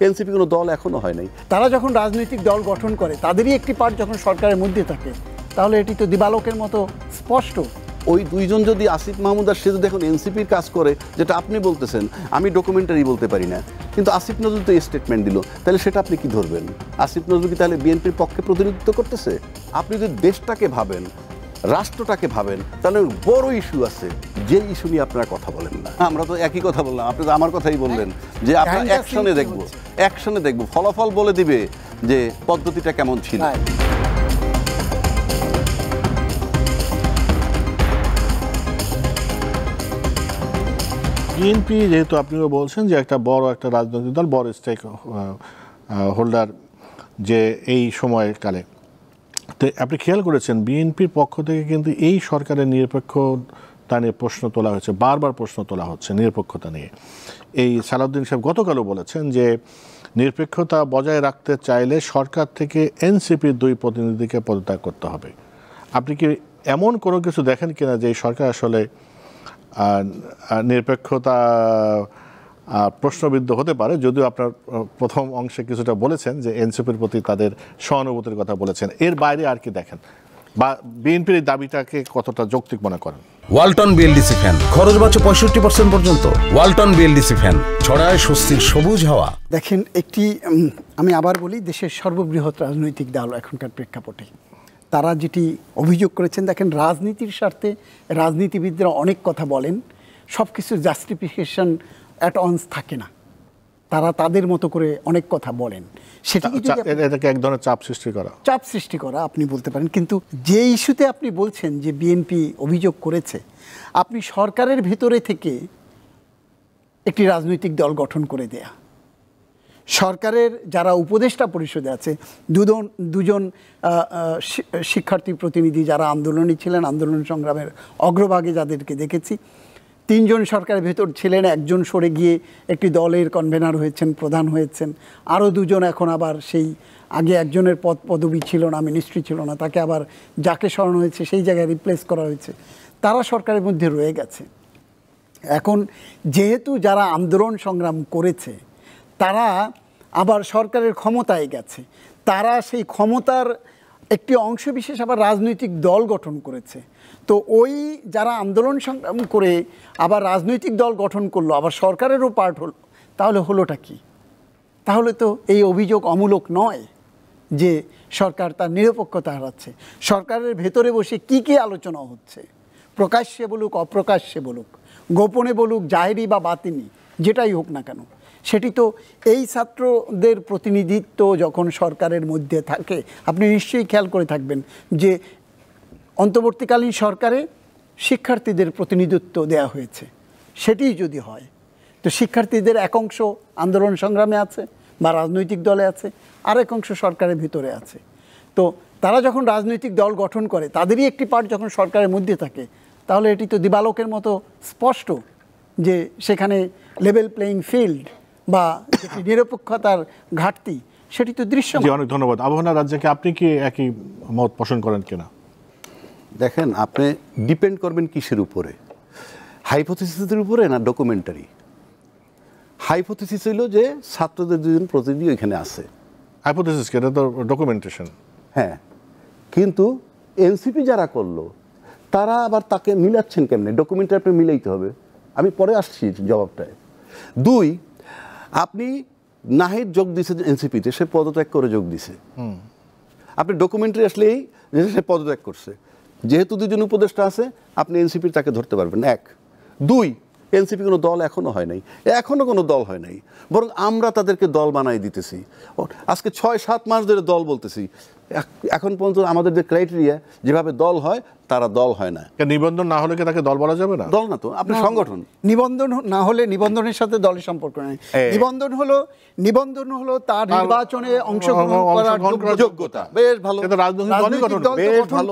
NCP কোনো দল এখনো হয় নাই। তারা যখন রাজনৈতিক দল গঠন করে তাদেরই একটি পার্ট যখন সরকারের মধ্যে থাকে, তাহলে এটি তো দিবালোকের মতো স্পষ্ট। ওই দুইজন যদি আসিফ মাহমুদ আর সে যদি এখন এনসিপির কাজ করে, যেটা আপনি বলতেছেন, আমি ডকুমেন্টারি বলতে পারি না, কিন্তু আসিফ নজরুল তো এই স্টেটমেন্ট দিল, তাহলে সেটা আপনি কি ধরবেন? আসিফ নজরুল কি তাহলে বিএনপির পক্ষে প্রতিনিধিত্ব করতেছে? আপনি যদি দেশটাকে ভাবেন, রাষ্ট্রটাকে ভাবেন, তাহলে বড় ইস্যু আছে, যে ইস্যু নিয়ে আপনারা কথা বলেন না। আমরা তো একই কথা বললাম, আপনি তো আমার কথাই বললেন যে আপনারা অ্যাকশনে দেখবো, ফলাফল বলে দিবে যে পদ্ধতিটা কেমন ছিল। বিএনপি যেহেতু আপনিও বলছেন যে একটা বড় একটা রাজনৈতিক দল, বড় স্টেক হোল্ডার যে এই সময়কালে, তো আপনি খেয়াল করেছেন বিএনপির পক্ষ থেকে কিন্তু এই সরকারের নিরপেক্ষতা নিয়ে প্রশ্ন তোলা হয়েছে, বারবার প্রশ্ন তোলা হচ্ছে নিরপেক্ষতা নিয়ে। এই সালাউদ্দিন সাহেব গতকালও বলেছেন যে নিরপেক্ষতা বজায় রাখতে চাইলে সরকার থেকে এনসিপির 2 প্রতিনিধিকে পদত্যাগ করতে হবে। আপনি কি এমন কোনো কিছু দেখেন কিনা যে এই সরকার আসলে নিরপেক্ষতা প্রশ্নবিদ্ধ হতে পারে? যদিও আপনার প্রথম অংশে কিছুটা বলেছেন যে এনসিপির প্রতি তাদের সহানুভূতির কথা বলেছেন, এর বাইরে আর কি দেখেন বা বিএনপির এই দাবিটাকে কতটা যৌক্তিক মনে করেন? ওয়ালটন বিএলডিসি ফ্যান খরচ বাঁচে 65% পর্যন্ত। ওয়ালটন বিএলডিসি ফ্যান ছড়ায় স্বস্তির সবুজ হাওয়া। দেখেন, একটি আমি আবার বলি, দেশের সর্ববৃহৎ রাজনৈতিক দল এখনকার প্রেক্ষাপটে তারা যেটি অভিযোগ করেছেন, দেখেন রাজনীতির স্বার্থে রাজনীতিবিদরা অনেক কথা বলেন, সব কিছুর জাস্টিফিকেশন অ্যাট অনস থাকে না, তারা তাদের মতো করে অনেক কথা বলেন। এটাকে এক ধরনের চাপ সৃষ্টি করা আপনি বলতে পারেন। কিন্তু যে ইস্যুতে আপনি বলছেন যে বিএনপি অভিযোগ করেছে, আপনি সরকারের ভেতরে থেকে একটি রাজনৈতিক দল গঠন করে দেয়া, সরকারের যারা উপদেষ্টা পরিষদে আছে, দুজন শিক্ষার্থী প্রতিনিধি যারা আন্দোলনে ছিলেন, আন্দোলন সংগ্রামের অগ্রভাগে যাদেরকে দেখেছি, 3 জন সরকারের ভেতর ছিলেন, 1 জন সরে গিয়ে একটি দলের কনভেনার হয়েছেন, প্রধান হয়েছেন, আরও 2 জন এখন আবার সেই আগে একজনের পদবি ছিল না, মিনিস্ট্রি ছিল না, তাকে আবার যাকে সরানো হয়েছে সেই জায়গায় রিপ্লেস করা হয়েছে, তারা সরকারের মধ্যে রয়ে গেছে। এখন যেহেতু যারা আন্দোলন সংগ্রাম করেছে তারা আবার সরকারের ক্ষমতায় গেছে, তারা সেই ক্ষমতার একটি অংশ বিশেষ আবার রাজনৈতিক দল গঠন করেছে। তো ওই যারা আন্দোলন সংগ্রাম করে আবার রাজনৈতিক দল গঠন করলো, আবার সরকারেরও পার্ট হলো, তাহলে হলোটা কি? তাহলে তো এই অভিযোগ অমূলক নয় যে সরকার তার নিরপেক্ষতা হারাচ্ছে। সরকারের ভেতরে বসে কি কি আলোচনা হচ্ছে, প্রকাশ্যে বলুক অপ্রকাশ্যে বলুক, গোপনে বলুক জাহেরি বা বাতিনি, যেটাই হোক না কেন, সেটি তো এই ছাত্রদের প্রতিনিধিত্ব যখন সরকারের মধ্যে থাকে, আপনি নিশ্চয়ই খেয়াল করে থাকবেন যে অন্তর্বর্তীকালীন সরকারে শিক্ষার্থীদের প্রতিনিধিত্ব দেয়া হয়েছে। সেটি যদি হয় তো শিক্ষার্থীদের এক অংশ আন্দোলন সংগ্রামে আছে বা রাজনৈতিক দলে আছে, আরেক অংশ সরকারের ভিতরে আছে। তো তারা যখন রাজনৈতিক দল গঠন করে তাদেরই একটি পার্ট যখন সরকারের মধ্যে থাকে, তাহলে এটি তো দিবালোকের মতো স্পষ্ট যে সেখানে লেভেল প্লেইং ফিল্ড বা নিরপেক্ষতার ঘাটতি সেটি তো দৃশ্য। অনেক ধন্যবাদ। আবহাওয়া রাজ্যকে আপনি কি একই মত পোষণ করেন কিনা? দেখেন, আপনি ডিপেন্ড করবেন কিসের উপরে, হাইপোথিসিসের উপরে না ডকুমেন্টারি? হাইপোথিসিস হইল যে ছাত্রদের 2 জন প্রতিনিধি ওইখানে আছে, হাইপোথিসিস কি? এটা তো ডকুমেন্টেশন। হ্যাঁ, কিন্তু এনসিপি যারা করলো তারা আবার তাকে মিলাচ্ছেন কেমনে? ডকুমেন্টারি আপনি মিলাইতে হবে, আমি পরে আসছি জবাবটায়। 2, আপনি নাহিদ যোগ দিছে এনসিপিতে, সে পদত্যাগ করে যোগ দিছে, আপনি ডকুমেন্টারি আসলেই যে সে পদত্যাগ করছে, যেহেতু 2 জন উপদেষ্টা আছে আপনি এনসিপির তাকে ধরতে পারবেন। 1, 2, এনসিপি কোনো দল এখনো হয় নাই, এখনো কোনো দল হয় নাই, বরং আমরা তাদেরকে দল বানাই দিতেছি। আজকে 6-7 মাস ধরে দল বলতেছি, এখন পর্যন্ত আমাদের যে ক্রাইটেরিয়া যেভাবে দল হয় তারা দল হয় না। নিবন্ধন না হলে কি তাকে দল বলা যাবে না? দল না তো, আপনি সংগঠন। নিবন্ধন না হলে নিবন্ধনের সাথে দলের সম্পর্ক নেই। নিবন্ধন হলো তার নির্বাচনে অংশগ্রহণ করার যোগ্যতা। বেশ ভালো, রাজনৈতিক দল বেশ ভালো।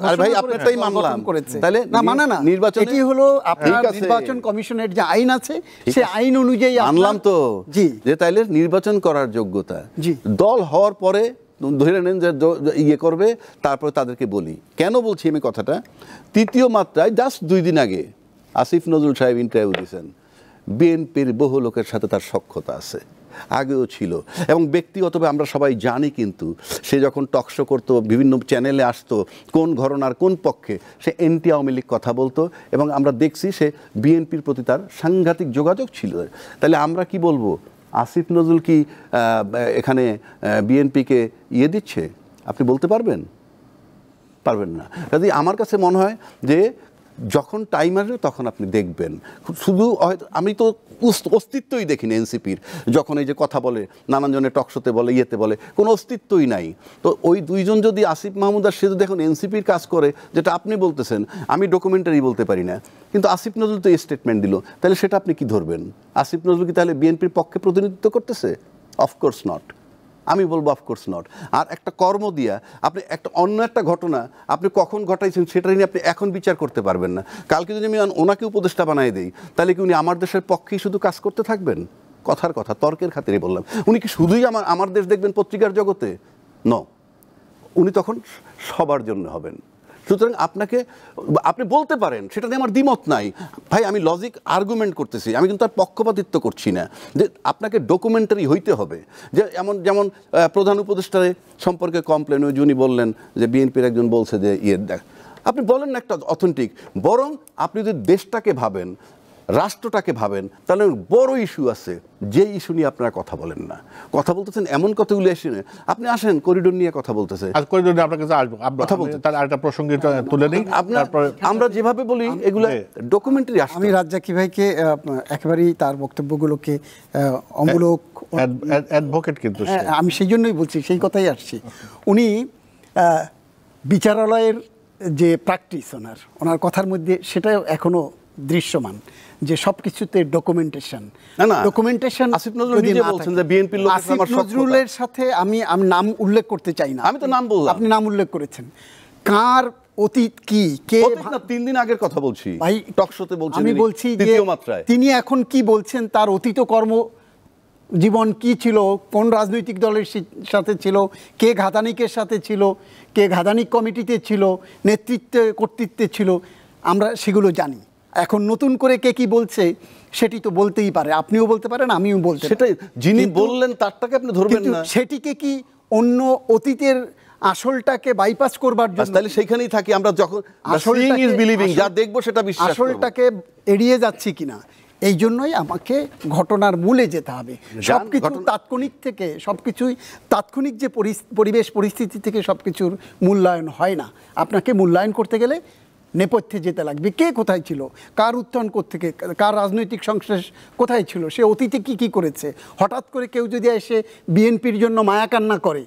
আর ভাই আপনারটাই মানলাম, তাহলে না মানে না, নির্বাচন এটি হলো আপনার নির্বাচন কমিশনের যে আইন আছে সেই আইন অনুযায়ী মানলাম তো, যে তাইলে নির্বাচন করার যোগ্যতা। দল হওয়ার পরে ধরে নেন যে ইয়ে করবে, তারপরে তাদেরকে বলি কেন বলছি আমি কথাটা। 3য় মাত্রায় জাস্ট 2 দিন আগে আসিফ নজরুল সাহেব ইন্টারভিউ দিয়েছেন, বিএনপির বহু লোকের সাথে তার সখ্যতা আছে, আগেও ছিল। এবং ব্যক্তিগতভাবে আমরা সবাই জানি কিন্তু সে যখন টকশো করতো, বিভিন্ন চ্যানেলে আসতো, কোন ঘরনার কোন পক্ষে, সে এন্টি আওয়ামী লীগ কথা বলতো এবং আমরা দেখছি সে বিএনপির প্রতি তার সাংঘাতিক যোগাযোগ ছিল। তাহলে আমরা কি বলবো, আসিফ নজরুল কি এখানে বিএনপিকে দিচ্ছে? আপনি বলতে পারবেন? পারবেন না। কাজেই আমার কাছে মনে হয় যে যখন টাইম আসবে তখন আপনি দেখবেন। শুধু হয়তো আমি তো অস্তিত্বই দেখিনি এনসিপির, যখন এই যে কথা বলে নানান জনের টকশোতে বলে, বলে, কোনো অস্তিত্বই নাই। তো ওই দুইজন যদি আসিফ মাহমুদ আর সে যদি এখন এনসিপির কাজ করে, যেটা আপনি বলতেছেন, আমি ডকুমেন্টারি বলতে পারি না, কিন্তু আসিফ নজরুল তো এই স্টেটমেন্ট দিল, তাহলে সেটা আপনি কি ধরবেন? আসিফ নজরুল কি তাহলে বিএনপির পক্ষে প্রতিনিধিত্ব করতেছে? Of course not. আমি বলবো অফকোর্স নট। আর একটা কর্ম দিয়া আপনি একটা অন্য একটা ঘটনা আপনি কখন ঘটাইছেন সেটা নিয়ে আপনি এখন বিচার করতে পারবেন না। কালকে যদি আমি ওনাকে উপদেষ্টা বানাই দিই, তাহলে কি উনি আমার দেশের পক্ষেই শুধু কাজ করতে থাকবেন? কথার কথা, তর্কের খাতিরে বললাম। উনি কি শুধুই আমার দেশ দেখবেন পত্রিকার জগতে? ন, উনি তখন সবার জন্য হবেন। সুতরাং আপনি বলতে পারেন, সেটা নিয়ে আমার দ্বিমত নাই ভাই, আমি লজিক আর্গুমেন্ট করতেছি, আমি কিন্তু তার পক্ষপাতিত্ব করছি না, যে আপনাকে ডকুমেন্টারি হইতে হবে। যে যেমন প্রধান উপদেষ্টার সম্পর্কে কমপ্লেন, ওই যিনি বললেন যে বিএনপির একজন বলছে যে দেখ, আপনি বলেন না একটা অথেন্টিক, বরং আপনি যদি দেশটাকে ভাবেন, রাষ্ট্রটাকে ভাবেন, তাহলে বড় ইস্যু আছে, যে ইস্যু নিয়ে আপনারা কথা বলেন না। কথা বলতেছেন এমন কথাগুলো এসে, আপনি আসেন করিডোর নিয়ে কথা বলতেছে, করিডোর নিয়ে আপনার কাছে আসবো, কথা বলতে তার আরেকটা প্রসঙ্গে তুলে নিই। আমরা যেভাবে বলি এগুলো ডকুমেন্টারি আসে। আমি রাজ্জাকি ভাইকে একেবারেই তার বক্তব্যগুলোকে অমূলক অ্যাডভোকেট, কিন্তু আমি সেই জন্যই বলছি, সেই কথাই আসছি। উনি বিচারালয়ের যে প্র্যাকটিস ওনার কথার মধ্যে সেটাও এখনো দৃশ্যমান, যে সবকিছুতে ডকুমেন্টেশন। আসিফ নজরুল নিজে বলছেন যে বিএনপির লোক আসিফ নজরুলের সাথে আমি নাম উল্লেখ করতে চাই না। আমি তো নাম বললাম, আপনি নাম উল্লেখ করেছেন। কার অতীত কি, কে? 3 দিন আগের কথা বলছি, ভাই টকশোতে বলছি, আমি বলছি যে তিনি এখন কি বলছেন, তার অতীত কর্ম জীবন কি ছিল, কোন রাজনৈতিক দলের সাথে ছিল, কে ঘাতানিকের সাথে ছিল, কে ঘাতানিক কমিটিতে ছিল, নেতৃত্বে কর্তৃত্বে ছিল, আমরা সেগুলো জানি। এখন নতুন করে কে কি বলছে সেটি তো বলতেই পারে, আপনিও বলতে পারেন, আমিও বলতে পারি। সেটাই, যিনি বললেন তারটাকে আপনি ধরবেন না। সেটিকে কি অন্য অতীতের আসলটাকে বাইপাস করবার জন্য, তাহলে সেইখানেই থাকি আমরা, যখন সিইং ইজ বিলিভিং, যা দেখবো সেটা বিশ্বাস করব, আসলটাকে এড়িয়ে যাচ্ছি কিনা। এই জন্যই আমাকে ঘটনার মূলে যেতে হবে। সবকিছু তাৎক্ষণিক থেকে, সবকিছুই তাৎক্ষণিক যে পরিবেশ পরিস্থিতি থেকে সবকিছুর মূল্যায়ন হয় না। আপনাকে মূল্যায়ন করতে গেলে নেপথ্যে যেতে লাগবে, কে কোথায় ছিল, কার উত্থান কোত্থেকে, কার রাজনৈতিক সংশ্লেষ কোথায় ছিল, সে অতীতে কি কি করেছে। হঠাৎ করে কেউ যদি এসে বিএনপির জন্য মায়াকান্না করে,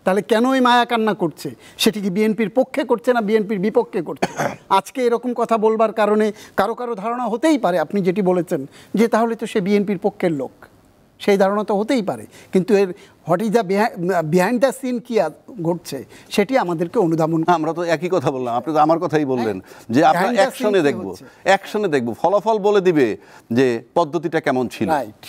তাহলে কেন এই মায়াকান্না করছে? সেটি কি বিএনপির পক্ষে করছে না বিএনপির বিপক্ষে করছে? আজকে এরকম কথা বলবার কারণে কারো কারো ধারণা হতেই পারে, আপনি যেটি বলেছেন, যে তাহলে তো সে বিএনপির পক্ষের লোক, সেই ধারণা তো হতেই পারে। কিন্তু এর what is the behind the scene কি ঘটছে সেটি আমাদেরকে অনুধাবন। আমরা তো একই কথা বললাম, আপনি তো আমার কথাই বললেন যে আমরা অ্যাকশনে দেখব, ফলাফল বলে দিবে যে পদ্ধতিটা কেমন ছিল। রাইট।